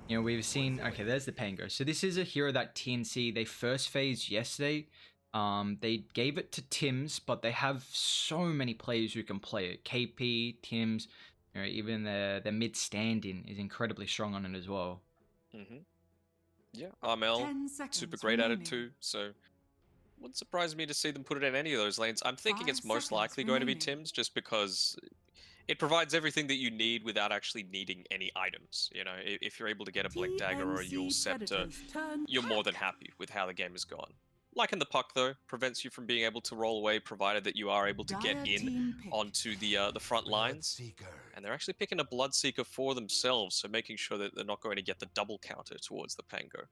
You know, we've seen, okay, there's the Pango. So this is a hero that TNC, they first phased yesterday. They gave it to Tims, but they have so many players who can play it. KP, Tims, you know, even the mid stand-in is incredibly strong on it as well. Yeah, Armel, super great at it too, so wouldn't surprise me to see them put it in any of those lanes. I'm thinking it's most likely going to be Tim's, just because it provides everything that you need without actually needing any items. You know, if you're able to get a Blink Dagger or a Yule Scepter, you're more than happy with how the game has gone. Like in the puck, though, prevents you from being able to roll away, provided that you are able to get in onto the front lines. And they're actually picking a Bloodseeker for themselves, so making sure that they're not going to get the double counter towards the Pango.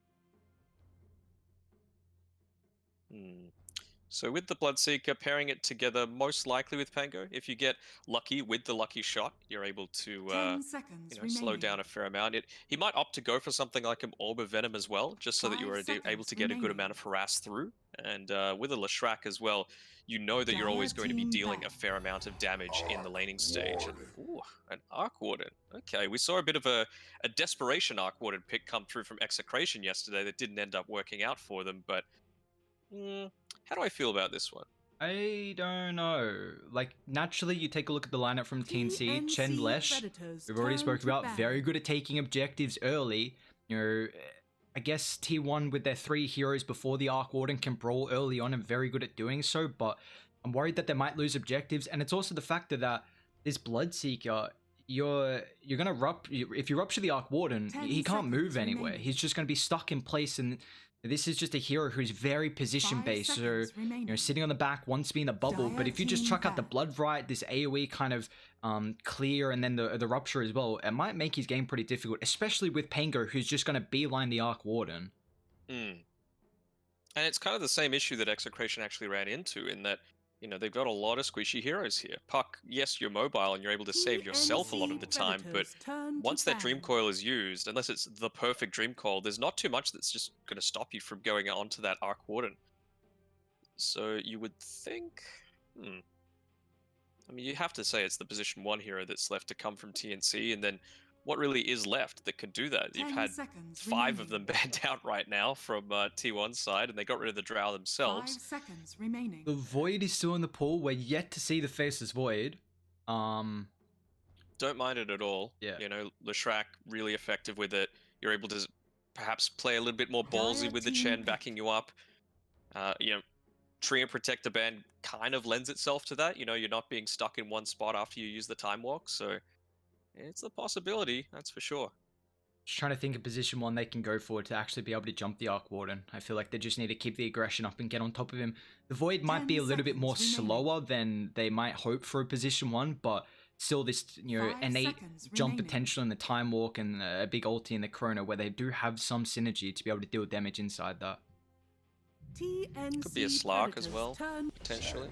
So with the Bloodseeker, pairing it together most likely with Pango. If you get lucky with the lucky shot, you're able to slow down a fair amount. He might opt to go for something like an Orb of Venom as well, just so that you are able to get a good amount of harass through. And with a Leshrac as well, you know that you're always going to be dealing a fair amount of damage in the laning stage. And, ooh, an Arc Warden. Okay, we saw a bit of a desperation Arc Warden pick come through from Execration yesterday that didn't end up working out for them, but how do I feel about this one? I don't know. Like, naturally, you take a look at the lineup from TNC. Chen Lesh, we've already spoke about, very good at taking objectives early. You know, I guess T1 with their 3 heroes before the Arc Warden can brawl early on and very good at doing so, but I'm worried that they might lose objectives, and it's also the factor that this Bloodseeker, you're gonna if you rupture the Arc Warden, he can't move anywhere. He's just gonna be stuck in place, and this is just a hero who's very position based, so you know, sitting on the back wants to be in the bubble, but if you just chuck out the Blood Right, this AoE kind of clear, and then the rupture as well, it might make his game pretty difficult, especially with Pango, who's just going to beeline the Arc Warden. And it's kind of the same issue that Execration actually ran into, in that, you know, they've got a lot of squishy heroes here. Puck, yes, you're mobile and you're able to save yourself a lot of the time, but once that Dream Coil is used, unless it's the perfect Dream Coil, there's not too much that's just going to stop you from going onto that Arc Warden. So you would think... I mean, you have to say it's the position 1 hero that's left to come from TNC, and then what really is left that could do that? You've had 5 of them banned out right now from T1's side, and they got rid of the Drow themselves. 5 seconds remaining. The Void is still in the pool. We're yet to see the Faceless Void. Don't mind it at all. Yeah. You know, Leshrac, really effective with it. You're able to perhaps play a little bit more ballsy with the Chen backing you up. You know, Tree and Protector Band kind of lends itself to that. You know, you're not being stuck in one spot after you use the Time Walk, so it's a possibility, that's for sure. Just trying to think of position 1 they can go for to actually be able to jump the Arc Warden. I feel like they just need to keep the aggression up and get on top of him. The Void might be a little bit more slower than they might hope for a position 1, but still this, you know, innate jump potential in the Time Walk and a big ulti in the Chrono, where they do have some synergy to be able to deal damage inside that. TNC could be a Slark as well, potentially.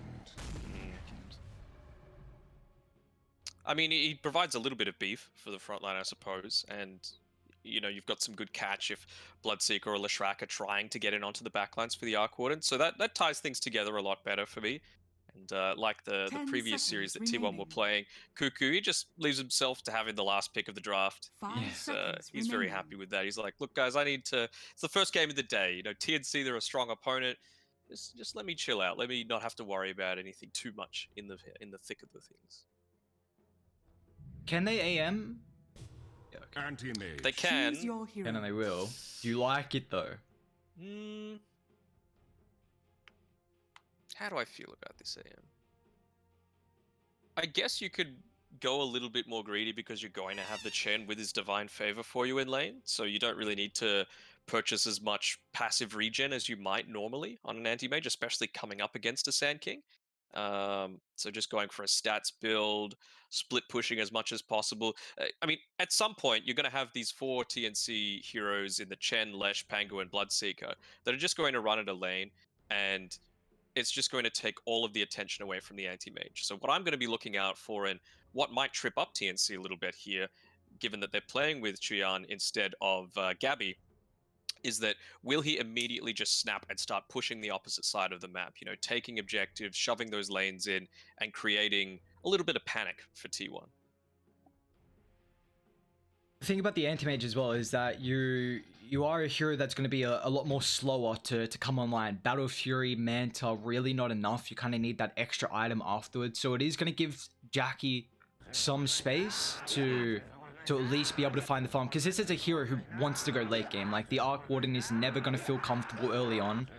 I mean, he provides a little bit of beef for the front line, I suppose, and you know, you've got some good catch if Bloodseeker or Leshrac are trying to get in onto the backlines for the Arc Warden, so that ties things together a lot better for me. And like the previous series that T1 were playing, Cuckoo, he just leaves himself to having the last pick of the draft. He's very happy with that. He's like, look, guys, it's the first game of the day. You know, TNC, they're a strong opponent. Just let me chill out. Let me not have to worry about anything too much in the thick of the things. Can they AM? Yeah, okay. They can. And they will. Do you like it though? How do I feel about this AM? I guess you could go a little bit more greedy because you're going to have the Chen with his Divine Favor for you in lane, so you don't really need to purchase as much passive regen as you might normally on an anti-mage, especially coming up against a Sand King. So just going for a stats build, split pushing as much as possible. I mean, at some point, you're going to have these 4 TNC heroes in the Chen, Lesh, Pango, and Bloodseeker that are just going to run at a lane, and it's just going to take all of the attention away from the anti-mage. So what I'm going to be looking out for, and what might trip up TNC a little bit here, given that they're playing with Chuyan instead of Gabby, is that will he immediately just snap and start pushing the opposite side of the map, you know, taking objectives, shoving those lanes in, and creating a little bit of panic for T1? The thing about the anti-mage as well is that you are a hero that's going to be a lot more slower to come online. Battle Fury, Manta, really not enough. You kind of need that extra item afterwards. So it is going to give Jackie some space to at least be able to find the farm. Because this is a hero who wants to go late game. Like, the Arc Warden is never going to feel comfortable early on.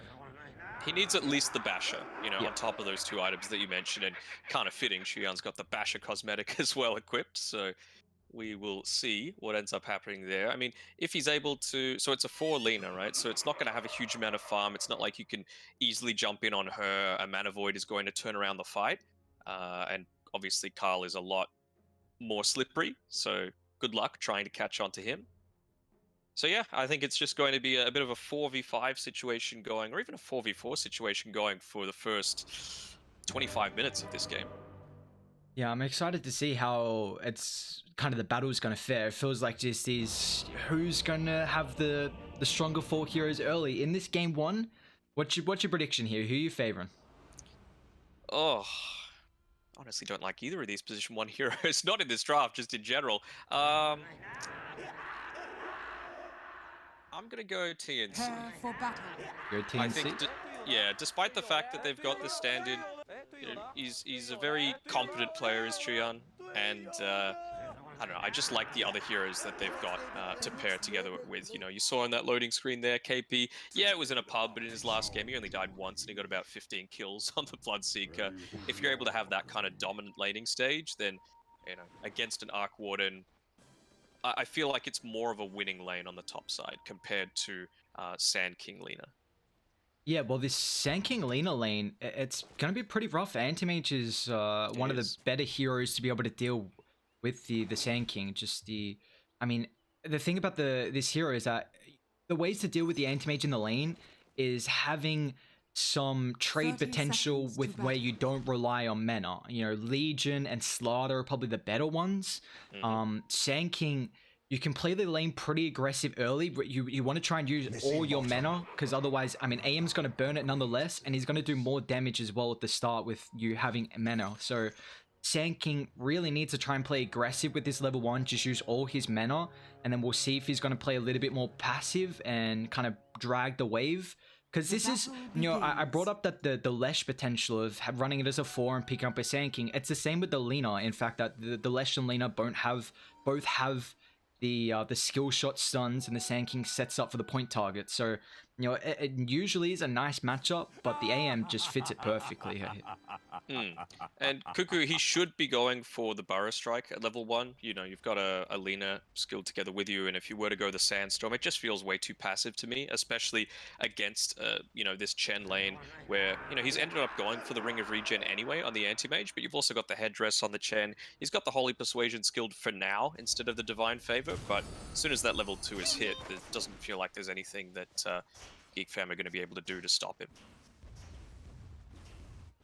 He needs at least the Basher, you know, Yeah. on top of those two items that you mentioned. And kind of fitting, Shuyan's got the Basher cosmetic as well equipped. So we will see what ends up happening there. I mean, if he's able to, so it's a 4 Lena, right? So it's not going to have a huge amount of farm. It's not like you can easily jump in on her. A Mana Void is going to turn around the fight. And obviously Carl is a lot more slippery, so good luck trying to catch on to him. So yeah, I think it's just going to be a bit of a 4v5 situation going, or even a 4v4 situation going for the first 25 minutes of this game. Yeah, I'm excited to see how it's kind of the battle is going to fare. It feels like just these, who's going to have the stronger 4 heroes early in this game 1. What's your prediction here? Who are you favoring? Oh, honestly don't like either of these position 1 heroes, not in this draft, just in general. I'm gonna go TNC. Prepare for battle. Your TNC? I think, yeah, despite the fact that they've got the standard, you know, he's a very competent player, is Chuyan, and I don't know, I just like the other heroes that they've got to pair together with. You know, you saw on that loading screen there, KP, yeah, it was in a pub, but in his last game, he only died once, and he got about 15 kills on the Bloodseeker. If you're able to have that kind of dominant laning stage, then, you know, against an Arc Warden, I feel like it's more of a winning lane on the top side compared to Sand King Lina. Yeah, well, this Sand King Lina lane, it's going to be pretty rough. Anti-Mage is one of the better heroes to be able to deal with the Sand King. Just I mean, the thing about this hero is that the ways to deal with the Anti-Mage in the lane is having some trade 30 potential seconds to with where you don't rely on mana. You know, Legion and Slaughter are probably the better ones. Sand King, you can play the lane pretty aggressive early, but you want to try and use all your mana, because otherwise, I mean, AM's going to burn it nonetheless, and he's going to do more damage as well at the start with you having mana. So Sand King really needs to try and play aggressive with this level 1, just use all his mana, and then we'll see if he's going to play a little bit more passive and kind of drag the wave. Because this is, you know, I brought up that the Lesh potential of running it as a 4 and picking up a Sand King. It's the same with the Lina. In fact, that the Lesh and Lina both have the skill shot stuns, and the Sand King sets up for the point target. So, you know, it usually is a nice matchup, but the AM just fits it perfectly here. And Cuckoo, he should be going for the Burrow Strike at level 1. You know, you've got a Lina skilled together with you, and if you were to go the Sandstorm, it just feels way too passive to me, especially against, you know, this Chen lane where, you know, he's ended up going for the Ring of Regen anyway on the Anti-Mage, but you've also got the Headdress on the Chen. He's got the Holy Persuasion skilled for now instead of the Divine Favor, but as soon as that level 2 is hit, it doesn't feel like there's anything that Geek Fam are going to be able to do to stop him.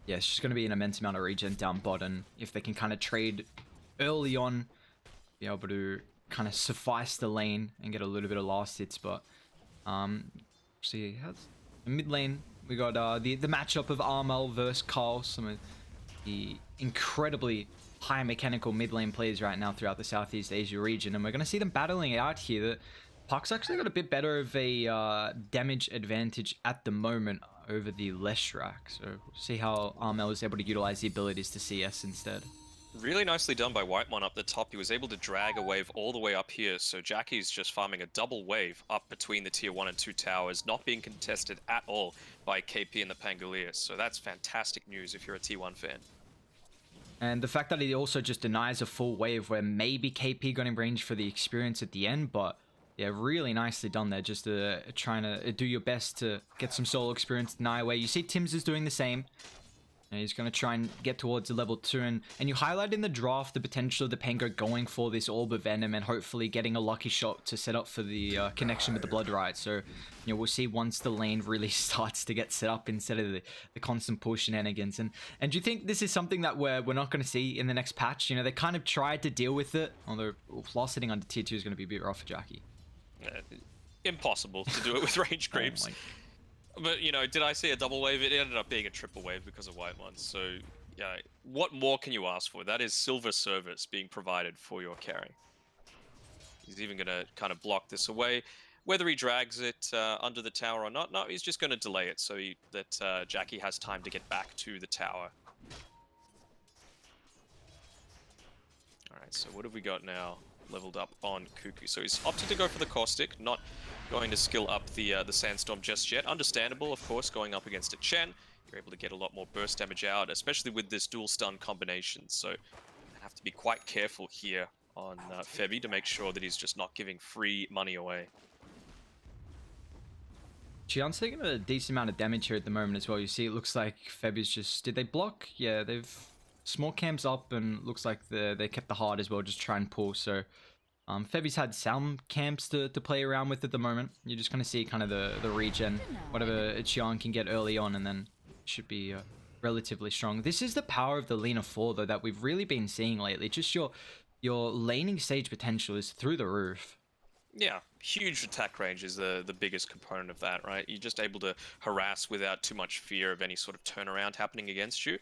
Yeah, it's just going to be an immense amount of regen down bottom. If they can kind of trade early on, be able to kind of suffice the lane and get a little bit of last hits. But see, in mid lane we got the matchup of Armel versus Carl, some of the incredibly high mechanical mid lane players right now throughout the Southeast Asia region, and we're going to see them battling it out here. That Puck's actually got a bit better of a damage advantage at the moment over the Leshrac, so we'll see how Armel is able to utilize the abilities to CS instead. Really nicely done by Whitemon up the top. He was able to drag a wave all the way up here, so Jackie's just farming a double wave up between the tier 1 and 2 towers, not being contested at all by KP and the Pangolius, so that's fantastic news if you're a T1 fan. And the fact that he also just denies a full wave where maybe KP got in range for the experience at the end, but yeah, really nicely done there, just trying to do your best to get some solo experience, deny away. You see Tim's is doing the same. And he's going to try and get towards the level 2. And you highlight in the draft the potential of the Pango going for this Orb of Venom and hopefully getting a lucky shot to set up for the connection with the Blood Riot. So, you know, we'll see once the lane really starts to get set up instead of the constant push shenanigans. And do you think this is something that we're not going to see in the next patch? You know, they kind of tried to deal with it, although lost hitting under tier 2 is going to be a bit rough for Jackie. Impossible to do it with range creeps. But, you know, did I see a double wave? It ended up being a triple wave because of Whitemon. So, yeah, what more can you ask for? That is silver service being provided for your carry. He's even going to kind of block this away. Whether he drags it under the tower or not, no, he's just going to delay it so that Jackie has time to get back to the tower. Alright, so what have we got now? Leveled up on Cuckoo. So he's opted to go for the Caustic, not going to skill up the Sandstorm just yet. Understandable, of course, going up against a Chen. You're able to get a lot more burst damage out, especially with this dual stun combination. So I have to be quite careful here on Febby to make sure that he's just not giving free money away. Xian's taking a decent amount of damage here at the moment as well. You see, it looks like Febby's just... Did they block? Yeah, they've... Small camps up, and looks like they kept the hard as well, just try and pull. So Febby's had some camps to play around with at the moment. You're just going to see kind of the regen, whatever Xian can get early on, and then should be relatively strong. This is the power of the Lina 4, though, that we've really been seeing lately. Just your laning stage potential is through the roof. Yeah, huge attack range is the biggest component of that, right? You're just able to harass without too much fear of any sort of turnaround happening against you.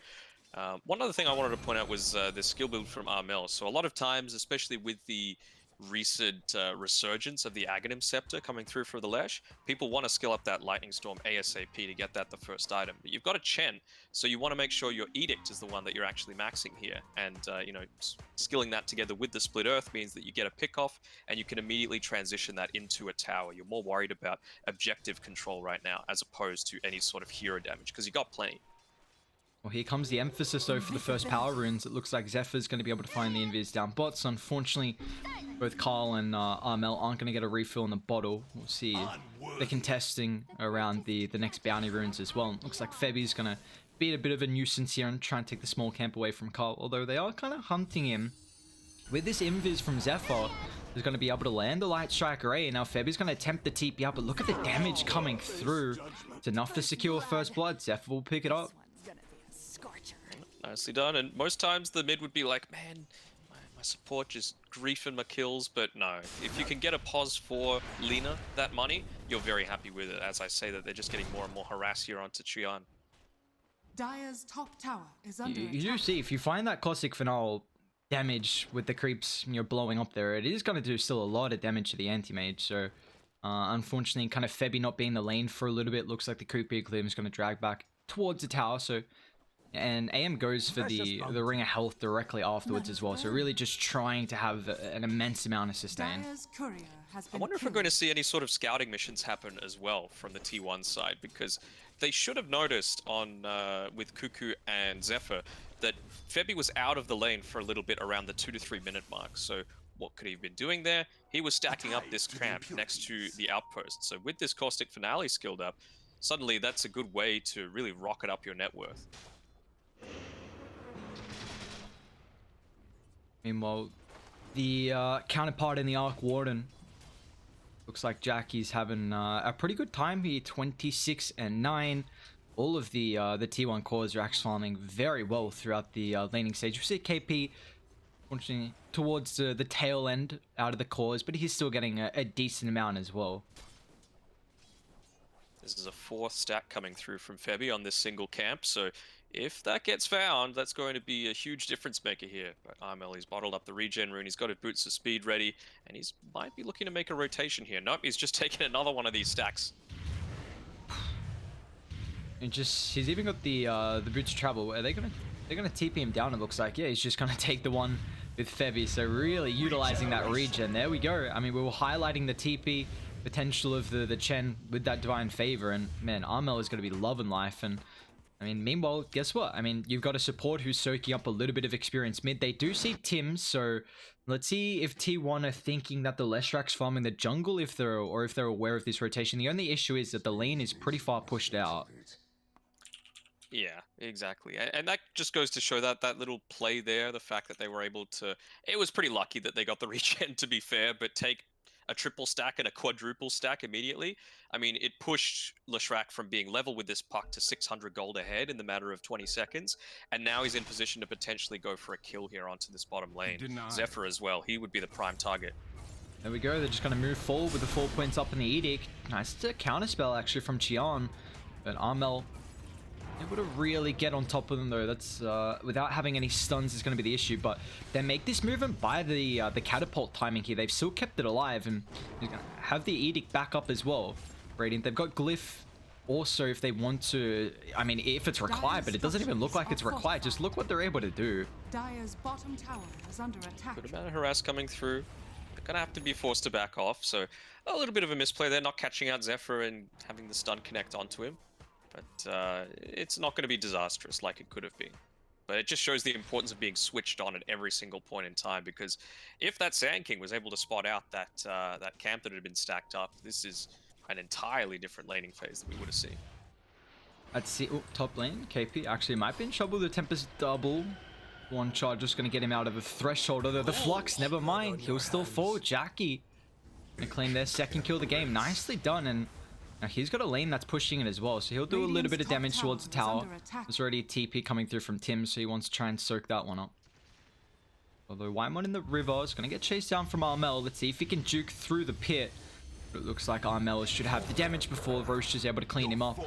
One other thing I wanted to point out was the skill build from Armel. So a lot of times, especially with the recent resurgence of the Aghanim Scepter coming through for the Lesh, people want to skill up that Lightning Storm ASAP to get that the first item. But you've got a Chen, so you want to make sure your Edict is the one that you're actually maxing here. And, you know, skilling that together with the Split Earth means that you get a pick-off and you can immediately transition that into a tower. You're more worried about objective control right now as opposed to any sort of hero damage, because you got plenty. Well, here comes the emphasis, though, for the first power runes. It looks like Zephyr's going to be able to find the invis down bots. Unfortunately, both Carl and Armel aren't going to get a refill in the bottle. We'll see the contesting around the next bounty runes as well. Looks like Febby's going to be a bit of a nuisance here and try and take the small camp away from Carl, although they are kind of hunting him. With this invis from Zephyr, he's going to be able to land the Light Strike Array. Now Febby's going to attempt the TP up, but look at the damage coming through. It's enough to secure first blood. Zephyr will pick it up. Nicely done, and most times the mid would be like, man, my support just griefing my kills, but no. If you can get a pos for Lina, that money, you're very happy with it. As I say that, they're just getting more and more harass here onto Qian. Dire's top tower is under You do attack. see, if you find that Caustic Finale damage with the creeps you're blowing up there, it is going to do still a lot of damage to the anti-mage, so unfortunately, kind of Febby not being the lane for a little bit, looks like the creepy Glim is going to drag back towards the tower, so... And AM goes for the Ring of Health directly afterwards as well, so really just trying to have an immense amount of sustain. Dire's courier has I been wonder if we're killed. going to see any sort of scouting missions happen as well from the T1 side, because they should have noticed on with Cuckoo and Zephyr that Febby was out of the lane for a little bit around the 2 to 3 minute mark. So what could he have been doing there? He was stacking up this camp next to the outpost. So with this Caustic Finale skilled up, suddenly that's a good way to really rocket up your net worth. Meanwhile, the counterpart in the Arc Warden looks like Jackie's having a pretty good time here, 26 and 9. All of the T1 cores are actually farming very well throughout the laning stage. We see KP, unfortunately, towards the tail end out of the cores, but he's still getting a decent amount as well. This is a 4th stack coming through from Febby on this single camp, so if that gets found, that's going to be a huge difference maker here. But Armel, he's bottled up the regen rune, he's got his boots of speed ready, and he's might be looking to make a rotation here. Nope, he's just taking another one of these stacks. And he's even got the boots of travel. Are they're gonna TP him down? It looks like, yeah, he's just gonna take the one with Febby. So really utilizing that regen. There we go. I mean, we were highlighting the TP potential of the Chen with that divine favor, and man, Armel is gonna be loving life. And I mean, meanwhile, guess what? I mean, you've got a support who's soaking up a little bit of experience mid. They do see Tim, so let's see if T1 are thinking that the Leshrak's farming the jungle, if they're aware of this rotation. The only issue is that the lane is pretty far pushed out. Yeah, exactly. And that just goes to show that little play there, the fact that they were able to... It was pretty lucky that they got the regen, to be fair, but take a triple stack and a quadruple stack immediately. I mean, it pushed Leshrak from being level with this puck to 600 gold ahead in the matter of 20 seconds, and now he's in position to potentially go for a kill here onto this bottom lane. Zephyr as well, he would be the prime target. There we go, they're just going to move forward with the 4 points up in the Edict. Nice counterspell actually from Qian, but Armel able to really get on top of them though. That's without having any stuns is going to be the issue. But they make this movement by the catapult timing here. They've still kept it alive, and he's going to have the edict back up as well. Radiant, they've got glyph. Also, if they want to, I mean, if it's required, but it doesn't even look like it's required. Just look what they're able to do. Dire's bottom tower is under attack. Good amount of harass coming through. They're gonna have to be forced to back off. So a little bit of a misplay there, not catching out Zephyr and having the stun connect onto him. But it's not going to be disastrous like it could have been. But it just shows the importance of being switched on at every single point in time, because if that Sand King was able to spot out that that camp that had been stacked up, this is an entirely different laning phase that we would have seen. Let's see. Oh, top lane. KP actually might be in trouble. The Tempest double. One charge just going to get him out of the threshold. Although the Flux, never mind. He'll still fall. Jackie going to claim their second kill of the game. Nicely done. And now he's got a lane that's pushing it as well. So he'll do a little bit of damage towards the tower. There's already a TP coming through from Tim, so he wants to try and soak that one up. Although Wymon in the river is going to get chased down from Armel. Let's see if he can juke through the pit. But it looks like Armel should have the damage before Roche is able to clean him up.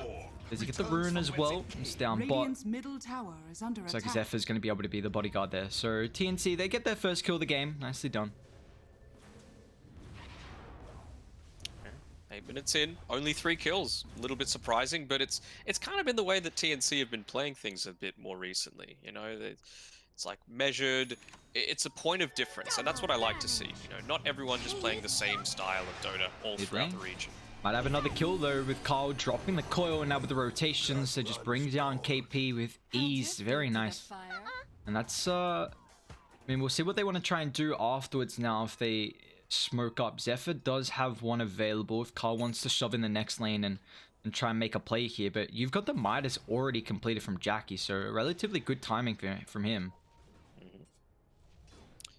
Does he get the rune as well? He's down bot. Middle tower is under Looks like Zephyr's going to be able to be the bodyguard there. So TNC, they get their first kill of the game. Nicely done. 8 minutes in, only 3 kills. A little bit surprising, but it's kind of been the way that TNC have been playing things a bit more recently. You know, it's like measured. It's a point of difference, and that's what I like to see. You know, not everyone just playing the same style of Dota all throughout the region. Might have another kill though with Carl dropping the coil, and now with the rotations, so just brings down KP with ease. Very nice. And that's I mean, we'll see what they want to try and do afterwards now if they smoke up. Zephyr does have one available if Carl wants to shove in the next lane and try and make a play here, but you've got the Midas already completed from Jackie, so relatively good timing from him.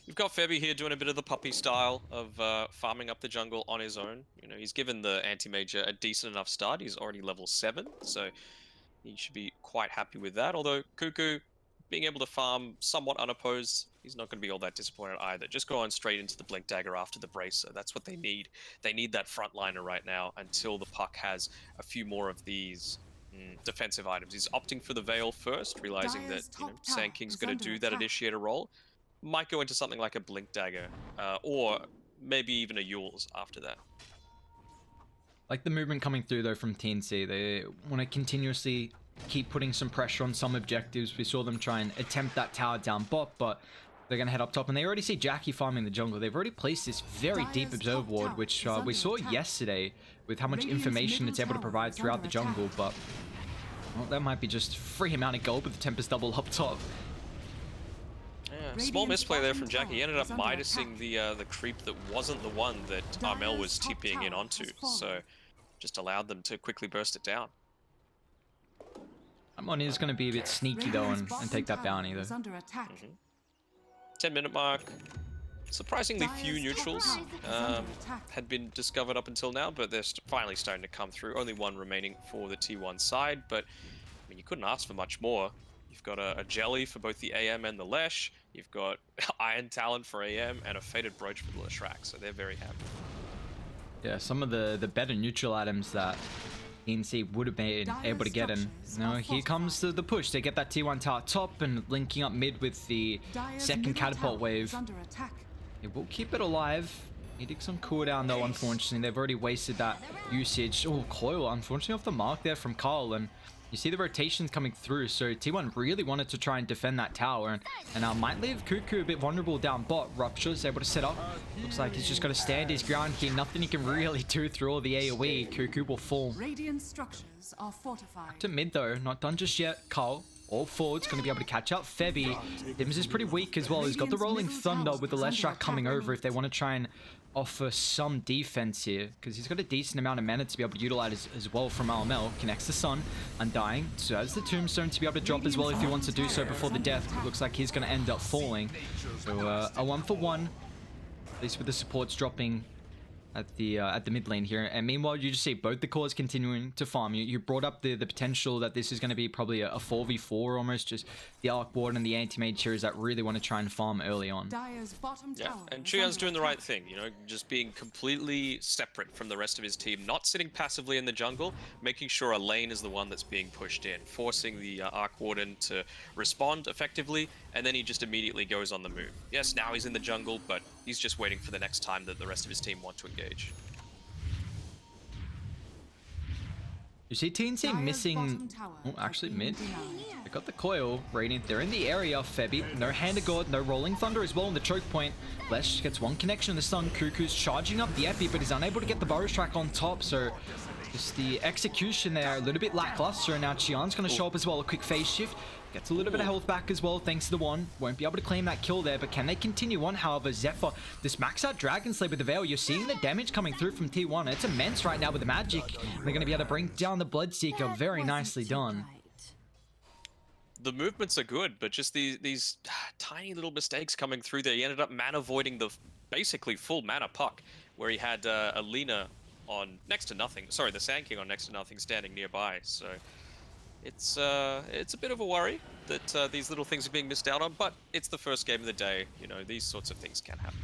You've got Febby here doing a bit of the puppy style of farming up the jungle on his own. You know, he's given the anti-major a decent enough start. He's already level 7, so he should be quite happy with that. Although Cuckoo, being able to farm somewhat unopposed, he's not going to be all that disappointed either. Just go on straight into the Blink Dagger after the Bracer. That's what they need. They need that frontliner right now until the puck has a few more of these defensive items. He's opting for the Veil first, realizing that Sand King's going to do that initiator role. Might go into something like a Blink Dagger, or maybe even a Yule's after that. Like the movement coming through though from TNC. They want to continuously keep putting some pressure on some objectives. We saw them try and attempt that tower down bot, but they're going to head up top, and they already see Jackie farming the jungle. They've already placed this very deep observe ward, which we saw yesterday with how much information it's able to provide throughout the jungle, but well, that might be just free amount of gold with the Tempest double up top. Yeah, small misplay there from Jackie. He ended up Midasing the creep that wasn't the one that Armel was TPing in onto, so just allowed them to quickly burst it down. Amon is going to be a bit sneaky though and take that bounty though. 10-minute mark. Surprisingly few neutrals had been discovered up until now, but they're finally starting to come through. Only one remaining for the T1 side, but I mean, you couldn't ask for much more. You've got a Jelly for both the AM and the Lesh. You've got Iron Talon for AM and a Fated Brooch for the Leshrac, so they're very happy. Yeah, some of the better neutral items that TNC would have been able to get in. Now here comes the push. They get that T1 tower top and linking up mid with the second catapult wave. It will keep it alive. Needing some cooldown though, unfortunately. They've already wasted that usage. Oh, coil, unfortunately off the mark there from Carl, and you see the rotations coming through, so T1 really wanted to try and defend that tower, and might leave Cuckoo a bit vulnerable down bot. Rupture's able to set up. Looks like he's just got to stand his ground here. Nothing he can really do through all the AoE. Cuckoo will fall. Radiant structures are fortified. To mid though, not done just yet. Carl, all forwards, going to be able to catch up. Febby, Dims is pretty weak as well. He's got the Rolling Thunder with the Leshrac coming over if they want to try and offer some defense here, because he's got a decent amount of mana to be able to utilize as well from Armel. Connects the Sun, Undying, so has the Tombstone to be able to drop as well if he wants to do so before the death. It looks like he's going to end up falling. So a 1-for-1, at least with the supports dropping at the mid lane here. And meanwhile, you just see both the cores continuing to farm. You brought up the potential that this is going to be probably a 4v4 almost, just the Arc Ward and the anti-mage heroes that really want to try and farm early on. Dire's bottom Yeah, tower and is Chian's under doing the attack. right thing, you know, just being completely separate from the rest of his team, not sitting passively in the jungle, making sure a lane is the one that's being pushed in, forcing the Arc Warden to respond effectively, and then he just immediately goes on the move. Yes, now he's in the jungle, but he's just waiting for the next time that the rest of his team want to engage. You see TNC Dire's missing... bottom tower Oh, has actually been mid. denied. They got the coil. Radiant, they're in the area. Febby, no Hand of God, no Rolling Thunder as well in the choke point. Flesh gets one connection in the stun. Cuckoo's charging up the epi, but he's unable to get the burrow track on top, so just the execution there a little bit lackluster. And now Chian's going to show up as well. A quick phase shift. Gets a little bit of health back as well, thanks to the one. Won't be able to claim that kill there, but can they continue on? However, Zephyr, this max out Dragon Slayer with the Veil, you're seeing the damage coming through from T1. It's immense right now with the magic. They're going to be able to bring down the Bloodseeker. Very nicely done. The movements are good, but just these tiny little mistakes coming through there. He ended up mana voiding the basically full mana puck, where he had Alina on next to nothing. Sorry, the Sand King on next to nothing standing nearby. So it's a bit of a worry that these little things are being missed out on, but it's the first game of the day. You know, these sorts of things can happen.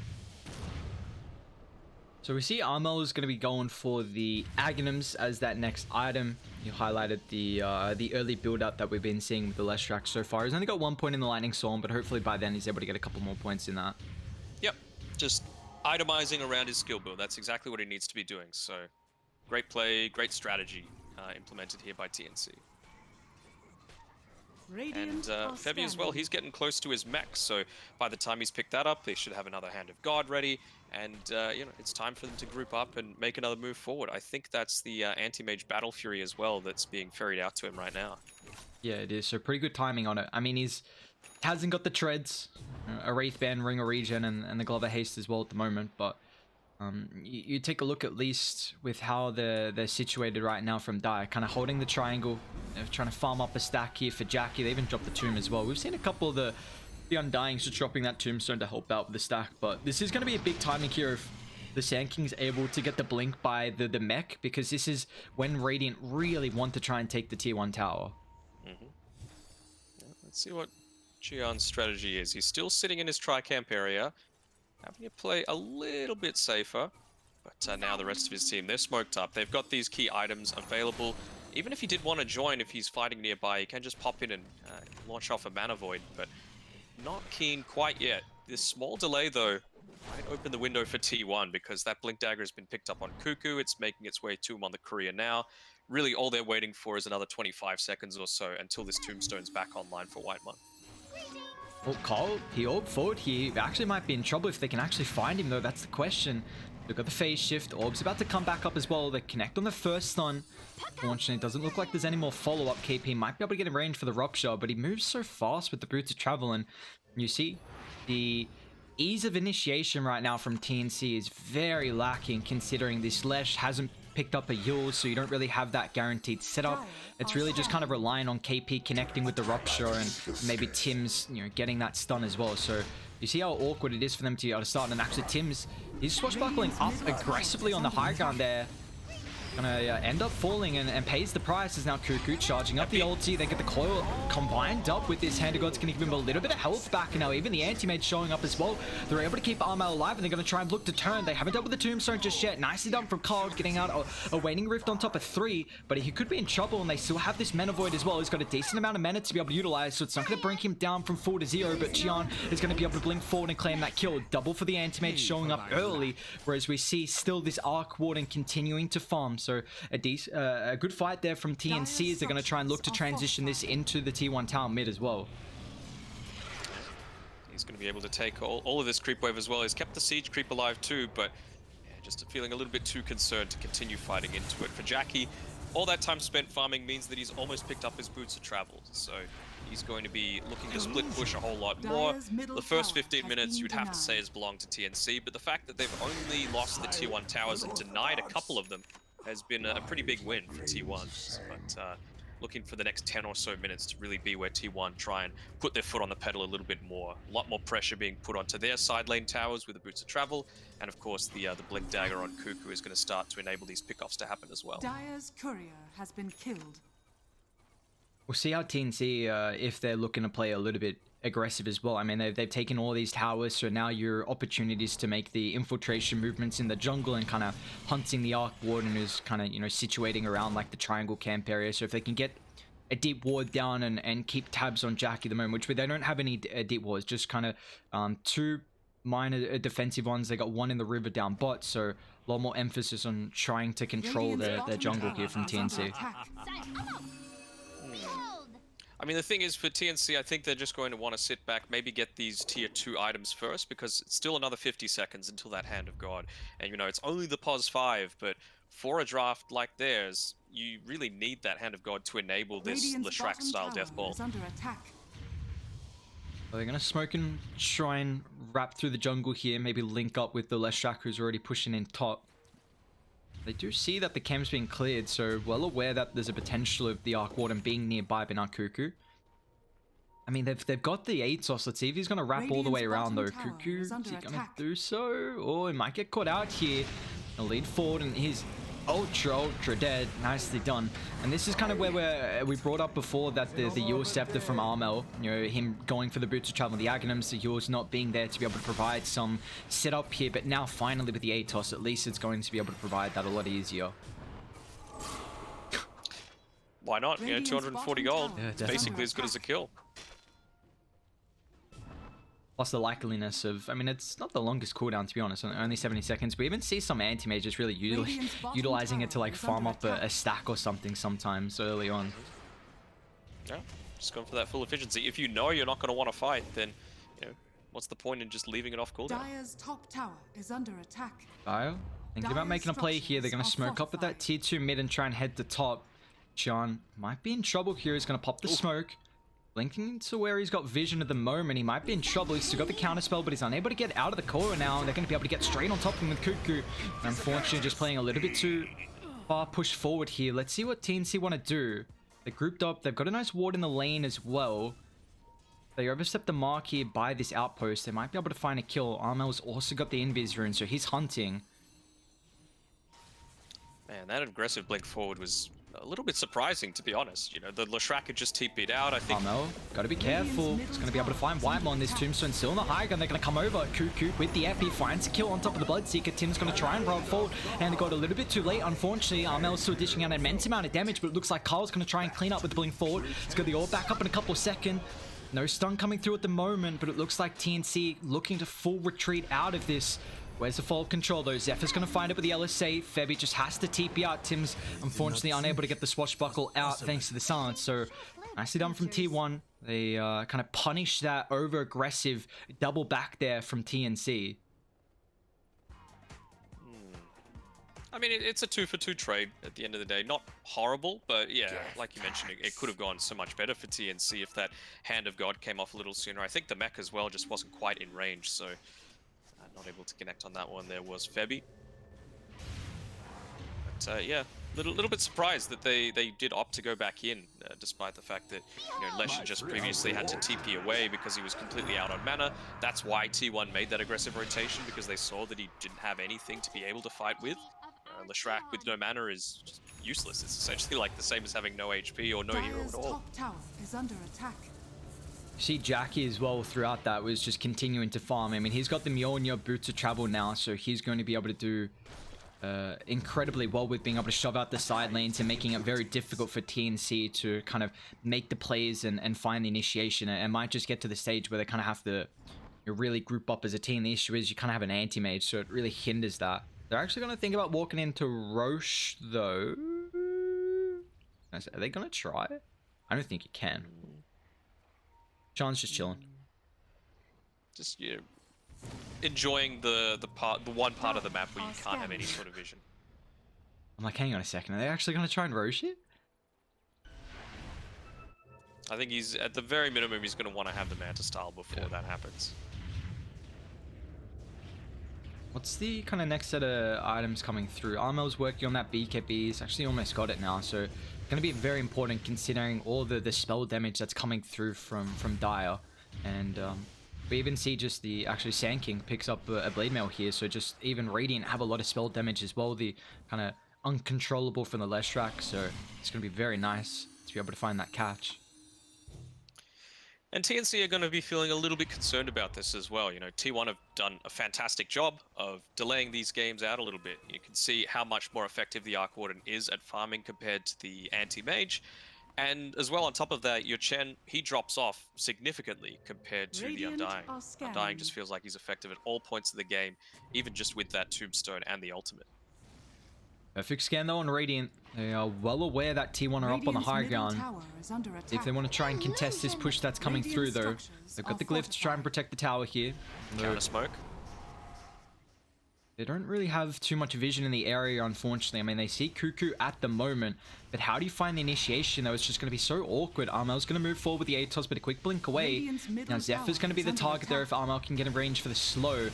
So we see Armel is going to be going for the Aghanims as that next item. You highlighted the early build-up that we've been seeing with the Leshrac so far. He's only got 1 point in the Lightning Storm, but hopefully by then he's able to get a couple more points in that. Yep, just itemizing around his skill build. That's exactly what he needs to be doing. So great play, great strategy implemented here by TNC. And Febby as well, he's getting close to his mech, so by the time he's picked that up, they should have another Hand of God ready, and you know, it's time for them to group up and make another move forward. I think that's the Anti-Mage Battle Fury as well that's being ferried out to him right now. Yeah, it is. So pretty good timing on it. I mean, hasn't got the treads, a Wraith Band, Ring of Regen, and the Glove of Haste as well at the moment, but you take a look at least with how they're situated right now from Dire, kind of holding the triangle, trying to farm up a stack here for Jackie. They even dropped the tomb as well. We've seen a couple of the Undyings just dropping that tombstone to help out with the stack, but this is going to be a big timing here if the Sand King's able to get the blink by the mech, because this is when Radiant really want to try and take the tier 1 tower. Yeah, let's see what Chian's strategy is. He's still sitting in his tri-camp area, having to play a little bit safer, but now the rest of his team, they're smoked up. They've got these key items available. Even if he did want to join, if he's fighting nearby, he can just pop in and launch off a Mana Void, but not keen quite yet. This small delay, though, might open the window for T1, because that Blink Dagger has been picked up on Cuckoo. It's making its way to him on the Courier now. Really, all they're waiting for is another 25 seconds or so until this Tombstone's back online for Whitemon. Oh, Cole, he orb forward. He actually might be in trouble if they can actually find him, though. That's the question. Look at the phase shift. Orb's about to come back up as well. They connect on the first stun. Unfortunately, it doesn't look like there's any more follow-up. KP might be able to get in range for the Rupture, but he moves so fast with the Boots of Travel, and you see the ease of initiation right now from TNC is very lacking, considering this Lesh hasn't picked up a Yule, so you don't really have that guaranteed setup. It's really just kind of relying on KP connecting with the Rupture and maybe Tim's, you know, getting that stun as well. So you see how awkward it is for them to be able to start, and actually Tim's, he's swashbuckling up aggressively on the high ground there. Gonna end up falling and pays the price as now Cuckoo charging up the ulti. They get the coil combined up with this Hand of God's gonna give him a little bit of health back, and now even the Anti-Mage showing up as well. They're able to keep Armel alive, and they're gonna try and look to turn. They haven't dealt with the Tombstone just yet. Nicely done from Carl, getting out a Waning Rift on top of 3, but he could be in trouble, and they still have this Mana Void as well. He's got a decent amount of mana to be able to utilize, so it's not gonna bring him down from 4 to 0, but Chian is gonna be able to blink forward and claim that kill. Double for the Anti-Mage showing up early, whereas we see still this Arc Warden continuing to farm, so a good fight there from TNC as they're going to try and look to transition this into the T1 tower mid as well. He's going to be able to take all of this creep wave as well. He's kept the siege creep alive too, but yeah, just feeling a little bit too concerned to continue fighting into it. For Jackie, all that time spent farming means that he's almost picked up his Boots of Travel, so he's going to be looking to split push a whole lot more. The first 15 minutes you'd have to say has belonged to TNC, but the fact that they've only lost the Tier 1 towers and denied a couple of them has been a pretty big win for T1. But looking for the next 10 or so minutes to really be where T1 try and put their foot on the pedal a little bit more. A lot more pressure being put onto their side lane towers with the Boots of Travel, and of course the Blink Dagger on Cuckoo is going to start to enable these pickoffs to happen as well. Dire's courier has been killed. We'll see how TNC, if they're looking to play a little bit aggressive as well. I mean, they've taken all these towers, so now your opportunities to make the infiltration movements in the jungle and kind of hunting the Arc Warden who's kind of, you know, situating around like the triangle camp area. So if they can get a deep ward down and keep tabs on Jackie at the moment, which they don't have any deep wards, just kind of 2 minor defensive ones. They got 1 in the river down bot, so a lot more emphasis on trying to control their jungle here from TNC. I mean, the thing is, for TNC, I think they're just going to want to sit back, maybe get these tier 2 items first, because it's still another 50 seconds until that Hand of God. And, you know, it's only the pos 5, but for a draft like theirs, you really need that Hand of God to enable this Leshrac-style death ball. They're going to smoke and try and wrap through the jungle here, maybe link up with the Leshrac who's already pushing in top. They do see that the camp's being cleared, so well aware that there's a potential of the Arc Warden being nearby, but not Cuckoo. I mean, they've got the Atos. Let's see if he's going to wrap all the way around, though. Cuckoo, is he going to do so? Oh, he might get caught out here. He'll lead forward, and he's ultra dead. Nicely done. And this is kind of where we brought up before that the Yule Scepter from Armel, you know, him going for the Boots of Travel, the Aghanims, the Yule's not being there to be able to provide some setup here, but now finally with the Atos, at least it's going to be able to provide that a lot easier. Why not? You know, 240 gold. Yeah, it's basically as good as a kill. Plus the likeliness of, I mean, it's not the longest cooldown, to be honest, only 70 seconds. We even see some anti-mages really utilizing it to like farm up a stack or something sometimes early on. Yeah, just going for that full efficiency. If you know you're not going to want to fight, then, you know, what's the point in just leaving it off cooldown? Dire's top tower is under attack. Dio, thinking about making a play here. They're going to smoke up with that tier 2 mid and try and head to top. John might be in trouble here. He's going to pop the smoke. Blinking to where he's got vision at the moment. He might be in trouble. He's still got the counter spell, but he's unable to get out of the core now. And they're going to be able to get straight on top of him with Cuckoo. And unfortunately, just playing a little bit too far pushed forward here. Let's see what TNC want to do. They're grouped up. They've got a nice ward in the lane as well. They overstep the mark here by this outpost. They might be able to find a kill. Armel's also got the invis rune, so he's hunting. Man, that aggressive blink forward was a little bit surprising, to be honest. You know, the Leshrac had just TP'd out, I think. Armel, gotta be careful. He's gonna be able to find White on this Tombstone. Still in the high gun. They're gonna come over. Cuckoo with the epi finds a kill on top of the Bloodseeker. Tim's gonna try and run forward, and they got a little bit too late. Unfortunately, Armel's still dishing out an immense amount of damage, but it looks like Carl's gonna try and clean up with the blink forward. He's got the orb back up in a couple of seconds. No stun coming through at the moment, but it looks like TNC looking to full retreat out of this. Where's the fall of control though? Zephyr's going to find it with the LSA. Febby just has to TP out. Tim's unfortunately unable to get the swashbuckle out thanks to the silence. So nicely done from T1. They kind of punish that over-aggressive double back there from TNC. I mean, it's a 2-for-2 trade at the end of the day. Not horrible, but yeah, like you mentioned, it could have gone so much better for TNC if that Hand of God came off a little sooner. I think the mech as well just wasn't quite in range, so not able to connect on that one. There was Febby. But yeah, little bit surprised that they did opt to go back in, despite the fact that, you know, Lesh had just previously had to TP away because he was completely out on mana. That's why T1 made that aggressive rotation, because they saw that he didn't have anything to be able to fight with. Leshrac with no mana is just useless. It's essentially like the same as having no HP or no hero at all. Top tower is under attack. See Jackie as well throughout that was just continuing to farm. I mean, he's got the Mjolnir Boots of Travel now, so he's going to be able to do incredibly well with being able to shove out the side lanes and making it very difficult for TNC to kind of make the plays and find the initiation. It might just get to the stage where they kind of have to really group up as a team. The issue is you kind of have an anti-mage, so it really hinders that. They're actually going to think about walking into Roche, though. Are they going to try? I don't think you can. Sean's just chilling. Just, you know, enjoying the one part of the map where you can't have any sort of vision. I'm like, hang on a second. Are they actually going to try and Roche it? I think he's, at the very minimum, he's going to want to have the Manta style before that happens. What's the kind of next set of items coming through? Armel's working on that BKB. He's actually almost got it now, so going to be very important considering all the spell damage that's coming through from Dire. And we even see just the actually Sand King picks up a blade mail here, so just even Radiant have a lot of spell damage as well. The kind of uncontrollable from the Leshrac, so it's going to be very nice to be able to find that catch. And TNC are going to be feeling a little bit concerned about this as well. You know, T1 have done a fantastic job of delaying these games out a little bit. You can see how much more effective the Arc Warden is at farming compared to the Anti-Mage. And as well, on top of that, your Chen, he drops off significantly compared to the Undying. Undying just feels like he's effective at all points of the game, even just with that Tombstone and the ultimate. Perfect scan though on Radiant. They are well aware that T1 are up on the high ground. If they want to try and contest this push that's coming through though, they've got the glyph to try and protect the tower here. Counter smoke. They don't really have too much vision in the area, unfortunately. I mean, they see Cuckoo at the moment, but how do you find the initiation though? It's just going to be so awkward. Armel's going to move forward with the Atos, but a quick blink away. Now Zephyr's going to be the target there if Armel can get in range for the slow.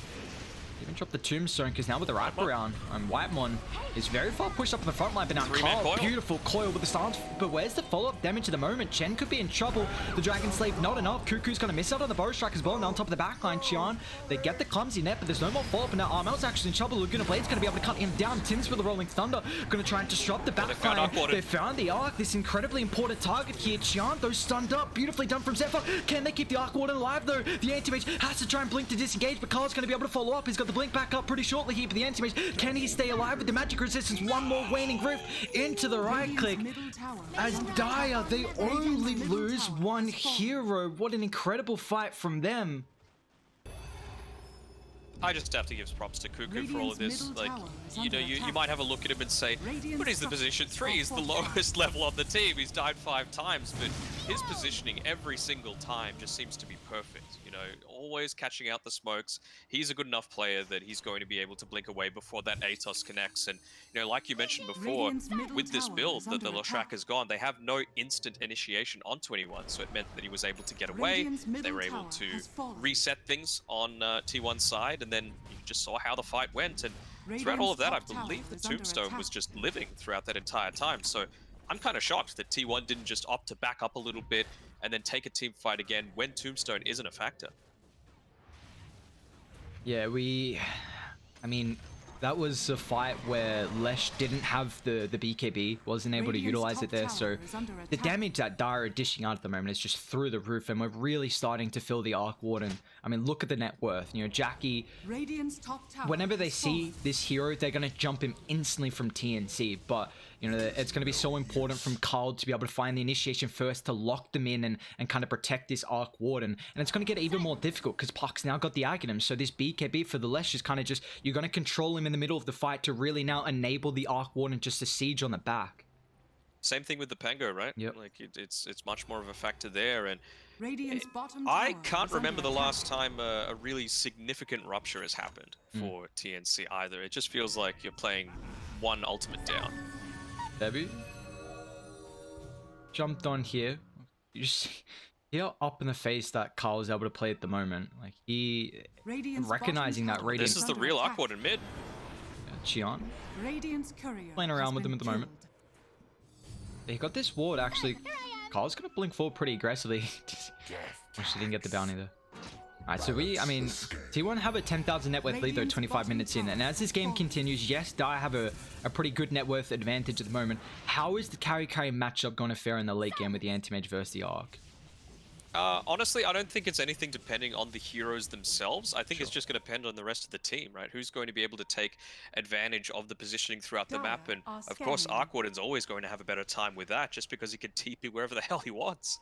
Even drop the Tombstone, because now with the wraparound, Whitemon is very far pushed up in the front line, but now Carl, beautiful coil with the stance, but where's the follow-up damage at the moment? Chen could be in trouble. The Dragon Slave, not enough. Cuckoo's going to miss out on the bow strike as well, now on top of the backline. Xian, they get the clumsy net, but there's no more follow-up, and now Armel's actually in trouble. Laguna Blade's going to be able to cut him down. Tins with the Rolling Thunder, going to try and disrupt the backline. They found the Arc, this incredibly important target here. Xian, though, stunned up. Beautifully done from Zephyr. Can they keep the Arc Warden alive, though? The Anti-Mage has to try and blink to disengage, but Carl's going to be able to follow up. He's got the blink back up pretty shortly here for the Anti-Mage. Can he stay alive with the magic resistance? One more waning rift into the right click. As Dire, they only lose one hero. What an incredible fight from them. I just have to give props to Cuckoo for all of this. Like, you know, you might have a look at him and say, but he's the position 3, he's the lowest level on the team, he's died 5 times, but his positioning every single time just seems to be perfect. You know, always catching out the smokes. He's a good enough player that he's going to be able to blink away before that Atos connects. And, you know, like you mentioned before, with this build that the Leshrac has gone, they have no instant initiation onto anyone, so it meant that he was able to get away. They were able to reset things on T1's side, and then you just saw how the fight went. And throughout all of that, I believe the Tombstone was just living throughout that entire time. So I'm kind of shocked that T1 didn't just opt to back up a little bit and then take a team fight again when Tombstone isn't a factor. Yeah, I mean, that was a fight where Lesh didn't have the BKB, wasn't able to utilize it there, so the damage that Dire are dishing out at the moment is just through the roof, and we're really starting to feel the Arc Warden. I mean, look at the net worth. You know, Jackie, whenever they see this hero, they're going to jump him instantly from TNC, but, you know, it's going to be so important from Carl to be able to find the initiation first to lock them in and kind of protect this Arc Warden, and it's going to get even more difficult because Puck's now got the Aghanim, so this BKB for the Lesh is kind of just, you're going to control him in the middle of the fight to really now enable the Arc Warden just to siege on the back. Same thing with the Pango, right? Yep. Like it's much more of a factor there, and I can't remember the last time a really significant rupture has happened for TNC either. It just feels like you're playing one ultimate down. Debbie jumped on here. You just hear up in the face that Carl is able to play at the moment. Like he recognizing that Radiant. This is the real Arc Warden mid. Xian playing around with them at the moment. He got this ward actually. Carl's gonna blink forward pretty aggressively. Wish he didn't get the bounty there. Alright, so I mean, T1 have a 10,000 net worth lead though 25 minutes in, and as this game continues, yes, Dire have a pretty good net worth advantage at the moment. How is the carry-carry matchup going to fare in the late game with the Anti-Mage versus the Arc? Honestly, I don't think it's anything depending on the heroes themselves. I think it's just going to depend on the rest of the team, right? Who's going to be able to take advantage of the positioning throughout the map, and of course, Arc Warden's always going to have a better time with that, just because he can TP wherever the hell he wants.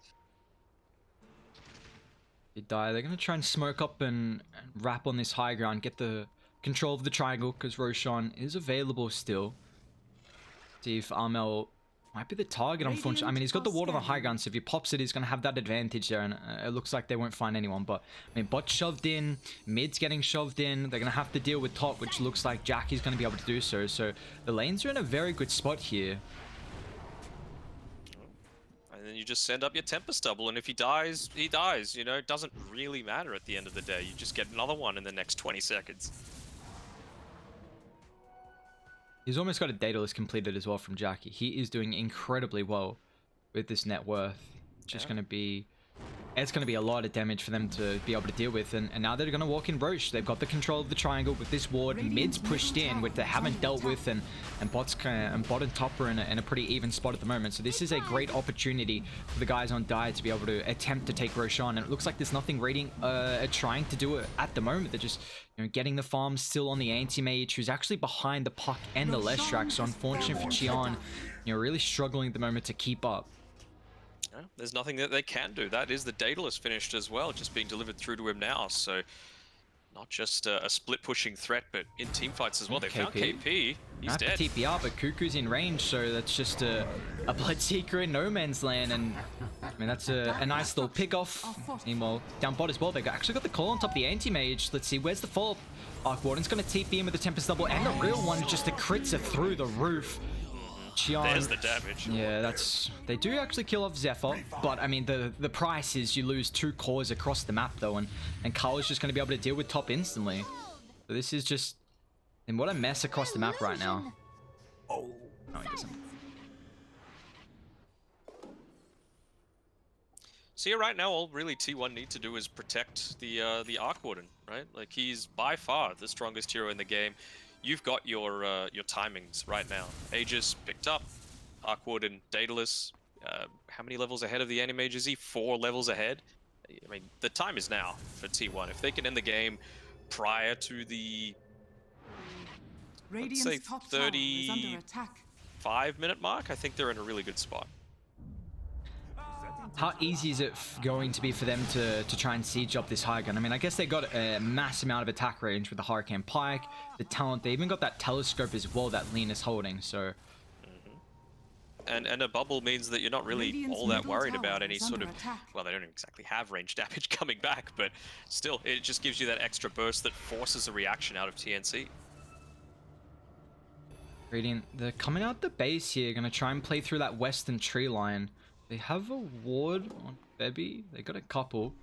They're going to try and smoke up and wrap on this high ground, get the control of the triangle, because Roshan is available still. See if Armel might be the target, unfortunately. I mean, he's got the ward on the high ground, so if he pops it, he's going to have that advantage there, and it looks like they won't find anyone. But, I mean, bot's shoved in, mid's getting shoved in, they're going to have to deal with top, which looks like Jackie's going to be able to do so. So, the lanes are in a very good spot here. And then you just send up your Tempest double, and if he dies, he dies. You know, it doesn't really matter at the end of the day. You just get another one in the next 20 seconds. He's almost got a Daedalus completed as well from Jackie. He is doing incredibly well with this net worth. It's just going to be... It's going to be a lot of damage for them to be able to deal with. And now they're going to walk in Roche. They've got the control of the triangle with this ward. Mid's pushed in, which they haven't dealt with. And bot's and bot and top are in a pretty even spot at the moment. So this is a great opportunity for the guys on Dire to be able to attempt to take Roche on. And it looks like there's nothing Radiant trying to do it at the moment. They're just getting the farm still on the anti-mage, who's actually behind the Puck and the Leshrac. So unfortunate for Qian, really struggling at the moment to keep up. There's nothing that they can do. That is the Daedalus finished as well, just being delivered through to him now. So not just a split pushing threat, but in team fights as well. They found KP. He's dead. TPR, but Cuckoo's in range, so that's just a Bloodseeker in no man's land. And I mean, that's a nice little pick off. Meanwhile, down bot as well. They actually got the call on top of the anti-mage. Let's see, where's the follow-up? Arc Warden's going to TP in with the Tempest double, and the real one, just the crits are through the roof. Qian, there's the damage. Yeah, that's... They do actually kill off Zephyr, but I mean, the price is you lose 2 cores across the map though, and Carl is just going to be able to deal with top instantly. So this is just... And what a mess across the map right now. Oh, no, he doesn't. So yeah, right now, all really T1 need to do is protect the Arc Warden, right? Like, he's by far the strongest hero in the game. You've got your timings right now. Aegis picked up, Arc Warden, Daedalus. How many levels ahead of the Animage is he? 4 levels ahead. I mean, the time is now for T1. If they can end the game prior to the, let's say, 35-minute mark, I think they're in a really good spot. How easy is it going to be for them to try and siege up this high gun? I mean, I guess they got a mass amount of attack range with the Hurricane Pike, the talent. They even got that telescope as well that Lean is holding, so... And a bubble means that you're not really all that worried about any sort of... Well, they don't exactly have range damage coming back, but still, it just gives you that extra burst that forces a reaction out of TNC. Radiant, they're coming out the base here, gonna try and play through that western tree line. They have a ward on Febby. They got a couple.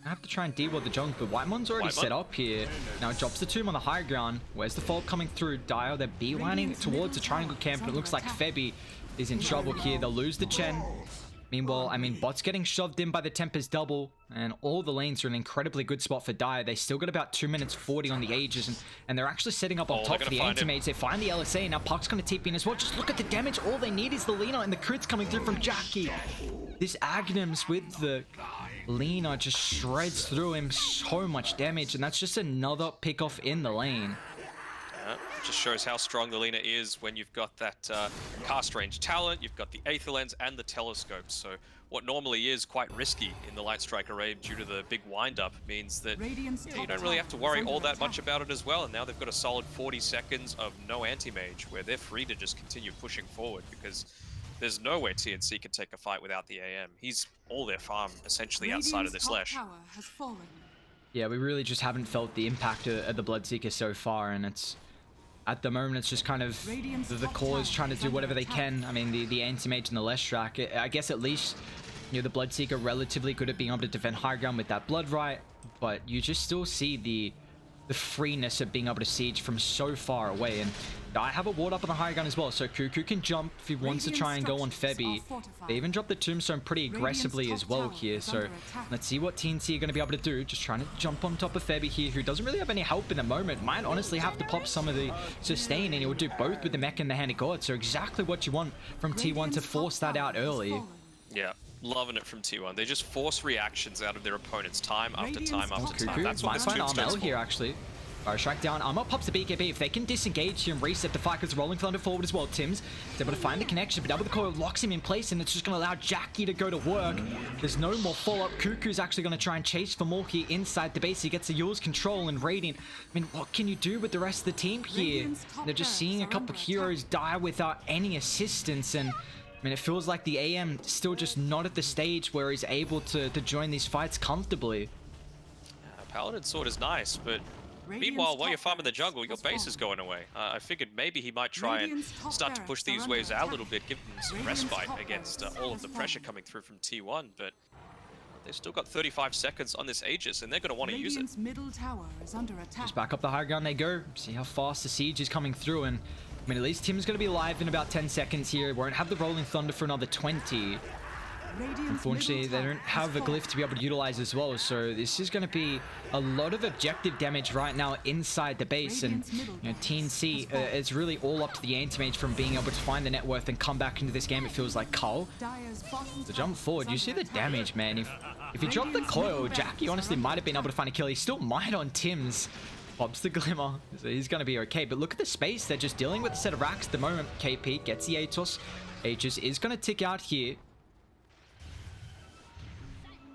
I have to try and de-ward the jungle, but Whitemon's already set up here. Now it drops the tomb on the high ground. Where's the fault coming through? Dire, they're beelining towards the triangle camp, and it looks like Febby is in trouble here. They'll lose the Chen. Meanwhile, I mean, bot's getting shoved in by the Tempest double, and all the lanes are in an incredibly good spot for Dire. They still got about 2 minutes 40 on the Aegis, and they're actually setting up on top of the anti-mates. They find the LSA, now Puck's going to TP in as well. Just look at the damage. All they need is the Lina, and the crits coming through from Jackie. This Agnums with the Lina just shreds through him so much damage, and that's just another pick-off in the lane. Just shows how strong the Lina is when you've got that cast range talent, you've got the Aether Lens and the Telescope. So what normally is quite risky in the Light Strike array due to the big wind-up means that you don't really have to worry all that much about it as well. And now they've got a solid 40 seconds of no anti-mage where they're free to just continue pushing forward, because there's no way TNC can take a fight without the AM. He's all their farm essentially outside of this Lesh. Yeah, we really just haven't felt the impact of the Bloodseeker so far, and it's... At the moment, it's just kind of the cores trying to do whatever they can. I mean, the anti-mage and the Leshrac, I guess at least, the Bloodseeker relatively good at being able to defend high ground with that Blood Right, but you just still see the freeness of being able to siege from so far away. And I have a ward up on the high ground as well, so Cuckoo can jump if he wants to try and go on Febby. They even dropped the Tombstone pretty aggressively as well here, so let's see what TNC are going to be able to do. Just trying to jump on top of Febby here, who doesn't really have any help in the moment. Might honestly have to pop some of the sustain, and he will do both with the mech and the Hand of God. So exactly what you want from T1 to force that out early. Yeah. Loving it from T1. They just force reactions out of their opponents time after time after time. That's what this Tombstone's for. Here, actually. Alright, strike down. Armor pops the BKB. If they can disengage him, reset the fight, because Rolling Thunder forward as well. Tim's able to find the connection, but Double the Coil locks him in place, and it's just going to allow Jackie to go to work. There's no more follow-up. Cuckoo's actually going to try and chase for more here inside the base. He gets the Yule's control, and Radiant. I mean, what can you do with the rest of the team here? They're just seeing a couple heroes die without any assistance, and I mean, it feels like the AM still just not at the stage where he's able to join these fights comfortably. Paladin Sword is nice, but meanwhile, while you're farming the jungle, your base is going away. I figured maybe he might try and start to push these waves out a little bit, give them some respite against all of the pressure coming through from T1, but they've still got 35 seconds on this Aegis, and they're going to want to use it. Middle tower is under attack. Just back up the high ground they go. See how fast the siege is coming through, and I mean, at least Tim's going to be live in about 10 seconds here. Won't have the Rolling Thunder for another 20. Unfortunately, they don't have a glyph to be able to utilize as well, so this is going to be a lot of objective damage right now inside the base. And you know, TNC is really all up to the Anti-Mage from being able to find the net worth and come back into this game. It feels like Carl. The jump forward, you see the damage, man. If he dropped the coil, Jackie honestly might have been able to find a kill. He still might on Tim's. Pops the glimmer, so he's going to be okay. But look at the space. They're just dealing with a set of racks at the moment. KP gets the Atos. Aegis is going to tick out here.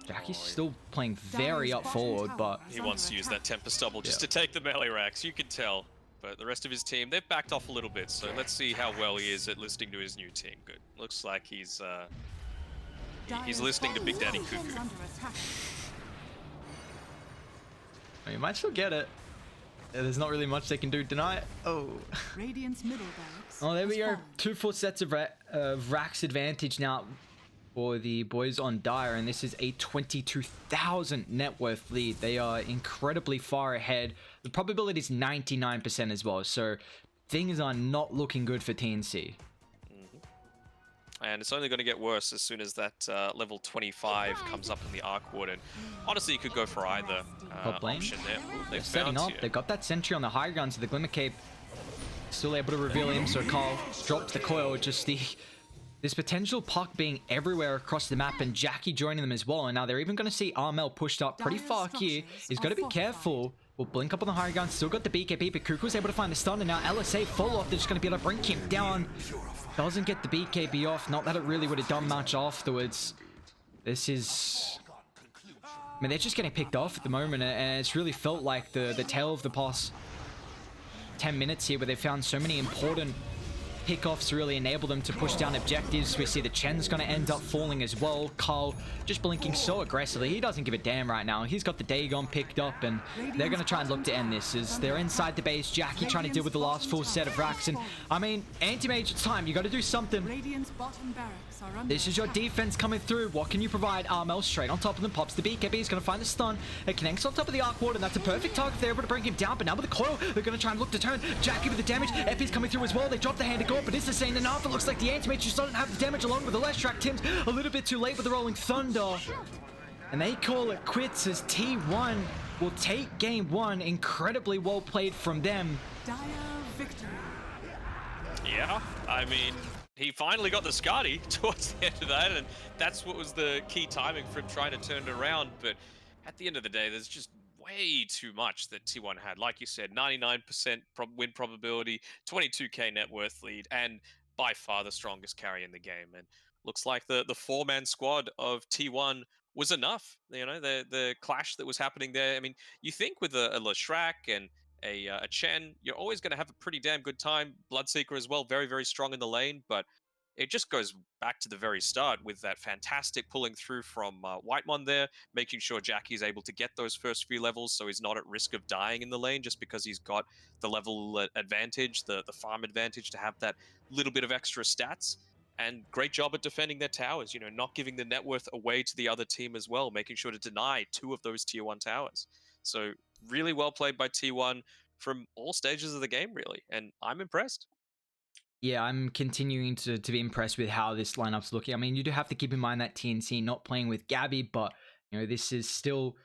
Jackie's still playing very up forward, but he wants to use that Tempest double just to take the melee racks, you can tell. But the rest of his team, they've backed off a little bit, so let's see how well he is at listening to his new team. Good. Looks like he's listening to Big Daddy Cuckoo. You might still get it. There's not really much they can do. Deny it. Oh. Radiant's middle barracks. Oh, there we go. 2 full sets of racks advantage now for the boys on Dire, and this is a 22,000 net worth lead. They are incredibly far ahead. The probability is 99% as well, so things are not looking good for TNC. And it's only going to get worse as soon as that level 25 comes up in the Arc Ward. And honestly, you could go for either option there. Ooh, They're setting up. They've got that sentry on the high ground, so the Glimmer Cape still able to reveal him. So Carl drops the coil. Just this potential puck being everywhere across the map, and Jackie joining them as well. And now they're even going to see Armel pushed up pretty far here. He's got to be careful. Will blink up on the high ground. Still got the BKB, but Kukul's able to find the stun, and now LSA follow off. They're just going to be able to bring him down. Doesn't get the BKB off. Not that it really would have done much afterwards. This is... I mean, they're just getting picked off at the moment, and it's really felt like the tale of the past 10 minutes here, where they found so many important pickoffs to really enable them to push down objectives. We see the Chen's going to end up falling as well. Carl just blinking so aggressively. He doesn't give a damn right now. He's got the Dagon picked up, and they're going to try and look to end this as they're inside the base. Jackie trying to deal with the last full set of racks. And I mean, Anti-Mage, it's time. You got to do something. This is your defense coming through. What can you provide? Armel straight on top of them. Pops the BKB. He's going to find the stun. It connects on top of the Arc Ward, and that's a perfect target. They're able to bring him down, but now with the coil, they're going to try and look to turn. Jackie with the damage. Epi's coming through as well. They drop the hand to go, but it's the same enough. It looks like the Anti-Mage just doesn't have the damage along with the less track. Tim's a little bit too late with the Rolling Thunder. And they call it quits as T1 will take game 1. Incredibly well played from them. Dire victory. Yeah, I mean, he finally got the Scotty towards the end of that, and that's what was the key timing for him trying to turn it around. But at the end of the day, there's just way too much that T1 had. Like you said, 99% win probability, 22k net worth lead, and by far the strongest carry in the game. And looks like the 4-man squad of T1 was enough. You know, the clash that was happening there. I mean, you think with a Leshrac and a Chen, you're always going to have a pretty damn good time. Bloodseeker as well, very, very strong in the lane, but it just goes back to the very start with that fantastic pulling through from Whitemon there, making sure Jackie's able to get those first few levels so he's not at risk of dying in the lane just because he's got the level advantage, the farm advantage to have that little bit of extra stats. And great job at defending their towers, you know, not giving the net worth away to the other team as well, making sure to deny 2 of those tier 1 towers. So really well played by T1 from all stages of the game, really. And I'm impressed. Yeah, I'm continuing to be impressed with how this lineup's looking. I mean, you do have to keep in mind that TNC not playing with Gabby, but, you know, this is still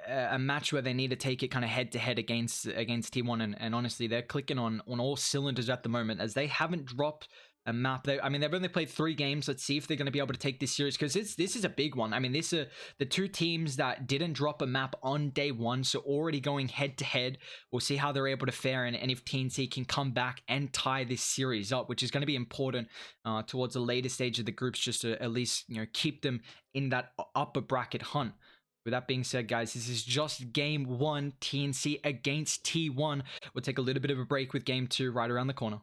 a match where they need to take it kind of head-to-head against T1. And honestly, they're clicking on all cylinders at the moment as they haven't dropped a map. I mean, they've only played 3 games. Let's see if they're going to be able to take this series, because this is a big one. I mean, this are the 2 teams that didn't drop a map on day 1, so already going head to head. We'll see how they're able to fare and if TNC can come back and tie this series up, which is going to be important towards the later stage of the groups, just to at least, you know, keep them in that upper bracket hunt. With that being said, guys, this is just game 1, TNC against T1. We'll take a little bit of a break with game 2 right around the corner.